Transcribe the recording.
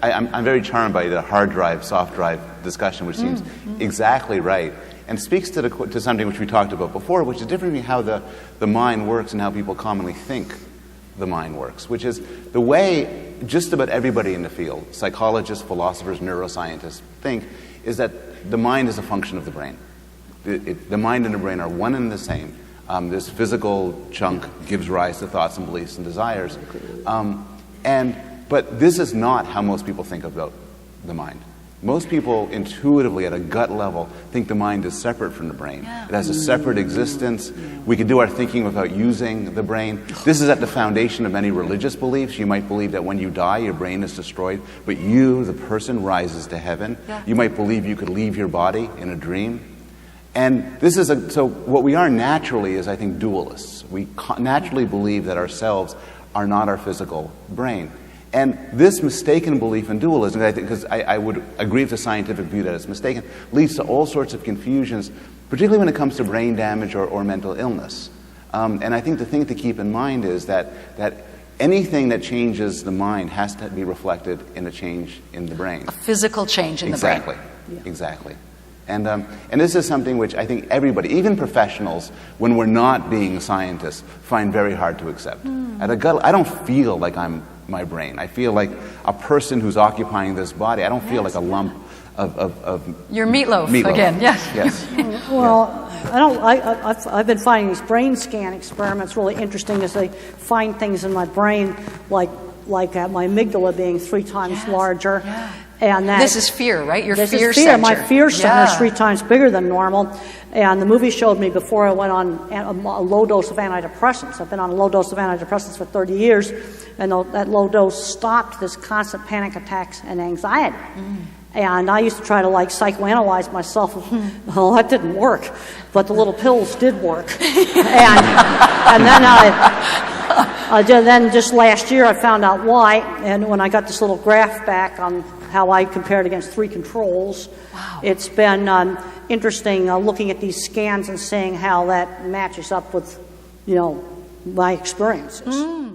I'm very charmed by the hard drive, soft drive discussion, which seems exactly right, and speaks to something which we talked about before, which is different between how the mind works and how people commonly think the mind works, which is the way just about everybody in the field, psychologists, philosophers, neuroscientists, think, is that the mind is a function of the brain. The mind and the brain are one and the same. This physical chunk gives rise to thoughts and beliefs and desires. But this is not how most people think about the mind. Most people intuitively, at a gut level, think the mind is separate from the brain. It has a separate existence. We can do our thinking without using the brain. This is at the foundation of many religious beliefs. You might believe that when you die, your brain is destroyed, but you, the person, rises to heaven. You might believe you could leave your body in a dream. And this is so what we are naturally is, I think, dualists. We naturally believe that ourselves are not our physical brain. And this mistaken belief in dualism, I think, because I would agree with the scientific view that it's mistaken, leads to all sorts of confusions, particularly when it comes to brain damage or mental illness. And I think the thing to keep in mind is that anything that changes the mind has to be reflected in a change in the brain. A physical change in the brain. Exactly. And this is something which I think everybody, even professionals, when we're not being scientists, find very hard to accept. At a gut, I don't feel like I'm my brain. I feel like a person who's occupying this body. I don't feel like a lump of your meatloaf again. Yes. Well, I've been finding these brain scan experiments really interesting as they find things in my brain like my amygdala being 3 times larger. And this is fear, right? Your this fear is fear. center. My fear center is 3 times bigger than normal. And the movie showed me before I went on a low dose of antidepressants. I've been on a low dose of antidepressants for 30 years, and that low dose stopped this constant panic attacks and anxiety. And I used to try to psychoanalyze myself. Well, that didn't work, but the little pills did work. and then then just last year I found out why. And when I got this little graph back on how I compared against 3 controls, it's been interesting looking at these scans and seeing how that matches up with, my experiences.